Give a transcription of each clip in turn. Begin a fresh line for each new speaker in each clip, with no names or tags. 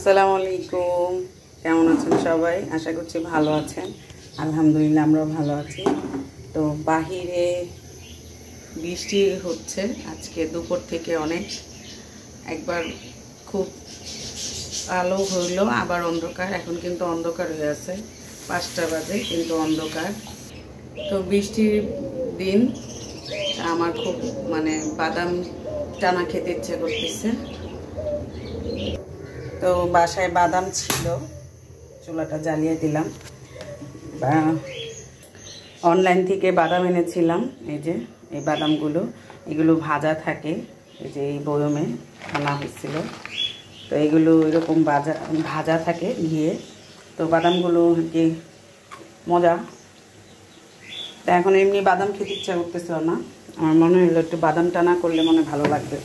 আসসালামু আলাইকুম। কেমন আছেন সবাই? আশা করছি ভালো আছেন। আলহামদুলিল্লাহ আমরাও ভালো আছি। তো বাহিরে বৃষ্টি হচ্ছে আজকে দুপুর থেকে অনেক। একবার খুব আলো হইলো, আবার অন্ধকার। এখন কিন্তু অন্ধকার হয়ে আছে, 5টা বাজে কিন্তু অন্ধকার। তো বৃষ্টির দিন আমার খুব বাদাম টানা খেতে ইচ্ছে করতেছে। তো বাসায় বাদাম ছিল, চুলাটা জ্বালিয়ে দিলাম। অনলাইন থেকে বাদাম এনেছিলাম। এই বাদামগুলো এগুলো ভাজা থাকে, এই যে এই বয়মে আনা হয়েছিল। তো এগুলো এরকম ভাজা থাকে ঘিয়ে। তো বাদামগুলো কি মজা। তো এখন এমনি বাদাম খেতে ইচ্ছা করতেছিল না, আমার মনে হলো একটু বাদাম টানা করলে মনে ভালো লাগবে।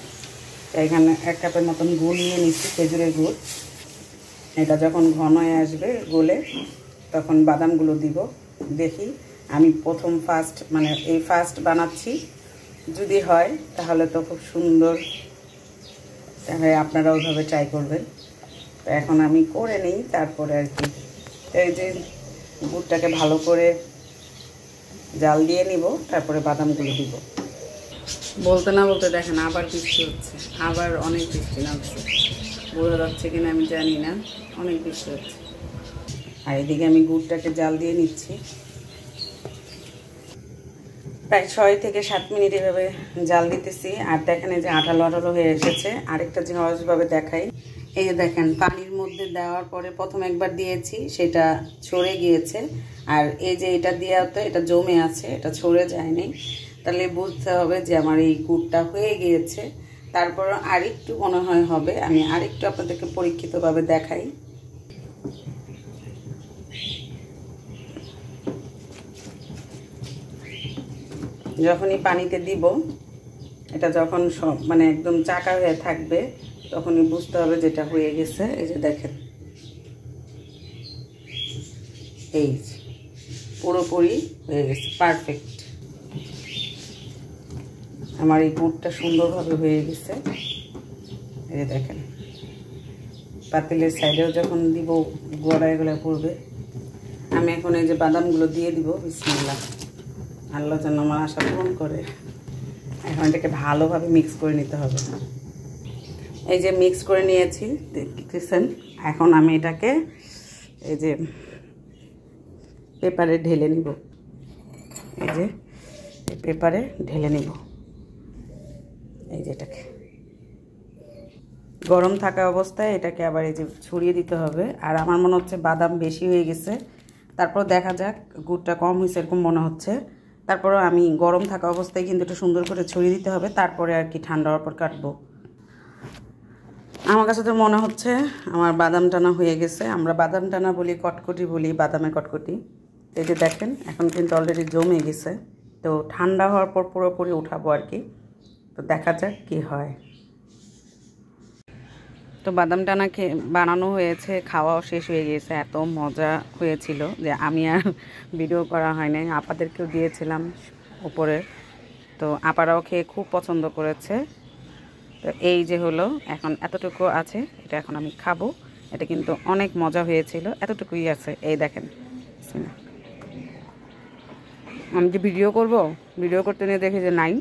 এখানে 1 কাপের মতন গুড় নিয়ে নিচ্ছি, খেজুরের গুড়। এটা যখন ঘন হয়ে আসবে গলে, তখন বাদামগুলো দিব। দেখি আমি ফার্স্ট বানাচ্ছি, যদি হয় তাহলে তো খুব সুন্দর, তাহলে আপনারা ওইভাবে ট্রাই করবেন। তো এখন আমি করে নিই, তারপরে আর কি এই যে গুড়টাকে ভালো করে জাল দিয়ে নিব, তারপরে বাদামগুলো দিব। বলতে না বলতে দেখেন আবার বৃষ্টি হচ্ছে, আবার অনেক বৃষ্টি নামছে। বোঝা যাচ্ছে কিনা আমি জানি না, অনেক বৃষ্টি হচ্ছে। আর এদিকে আমি গুড়টাকে জাল দিয়ে নিচ্ছি। প্রায় 6 থেকে 7 মিনিট এভাবে জাল দিতেছি। আর দেখেন এই যে আঠালো আঠালো হয়ে এসেছে। আরেকটা যে সহজভাবে দেখাই, এই যে দেখেন পানির মধ্যে দেওয়ার পরে প্রথম একবার দিয়েছি, সেটা ছড়ে গিয়েছে। আর এই যে এটা দেওয়া হতো, এটা জমে আছে, এটা ছড়ে যায়নি। তাহলে বুঝতে হবে যে আমার এই গুড়টা হয়ে গিয়েছে। তারপর আরেকটু মনে হয় হবে, আমি আরেকটু আপনাদেরকে পরীক্ষিতভাবে দেখাই। যখনই পানিতে দিব, এটা যখন সব একদম চাকা হয়ে থাকবে, তখনই বুঝতে হবে যেটা হয়ে গেছে। এই যে দেখেন, এই পুরোপুরি হয়ে গেছে, পারফেক্ট। আমার এই গুড়টা সুন্দরভাবে হয়ে গেছে। এই যে দেখেন, পাতিলের সাইডেও যখন দিব গোড়ায় গলায় পড়বে। আমি এখন এই যে বাদামগুলো দিয়ে দিব। বিসমিল্লাহ, আল্লাহ যেন আমার আশা পূরণ করে। এখন এটাকে ভালোভাবে মিক্স করে নিতে হবে। এই যে মিক্স করে নিয়েছি, দেখতেছেন। এখন আমি এটাকে এই যে পেপারে ঢেলে নিব। এই যে পেপারে ঢেলে নিব। এই যে এটাকে গরম থাকা অবস্থায় এটাকে আবার এই যে ছড়িয়ে দিতে হবে। আর আমার মনে হচ্ছে বাদাম বেশি হয়ে গেছে, তারপর দেখা যাক। গুড়টা কম হয়েছে এরকম মনে হচ্ছে। তারপরও আমি গরম থাকা অবস্থায় কিন্তু এটা সুন্দর করে ছড়িয়ে দিতে হবে, তারপরে আর কি ঠান্ডা হওয়ার পর কাটবো। আমার কাছে তো মনে হচ্ছে আমার বাদাম টানা হয়ে গেছে। আমরা বাদাম টানা বলি, কটকটি বলি, বাদামের কটকটি। এই যে দেখেন এখন কিন্তু অলরেডি জমে গেছে। তো ঠান্ডা হওয়ার পর পুরোপুরি উঠাবো আর কি। তো দেখা যাক কি হয়। তো বাদাম টানা বানানো হয়েছে, খাওয়াও শেষ হয়ে গিয়েছে। এত মজা হয়েছিল যে আমি আর ভিডিও করা হয় নাই, আপাদেরকেও দিয়েছিলাম উপরে। তো আপারাও খেয়ে খুব পছন্দ করেছে। তো এই যে হলো, এখন এতটুকু আছে, এটা এখন আমি খাবো। এটা কিন্তু অনেক মজা হয়েছিল, এতটুকুই আছে। এই দেখেন, আমি যে ভিডিও করব, ভিডিও করতে নিয়ে দেখি যে নাই।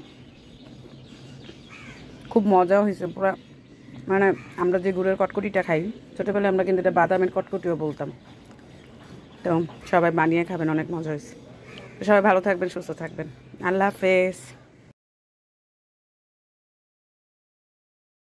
খুব মজাও হয়েছে পুরো। আমরা যে গুড়ের কটকটিটা খাই, ছোটোবেলায় আমরা কিন্তু এটা বাদামের কটকটিও বলতাম। তো সবাই বানিয়ে খাবেন, অনেক মজা হয়েছে। সবাই ভালো থাকবেন, সুস্থ থাকবেন। আল্লাহ হাফেজ।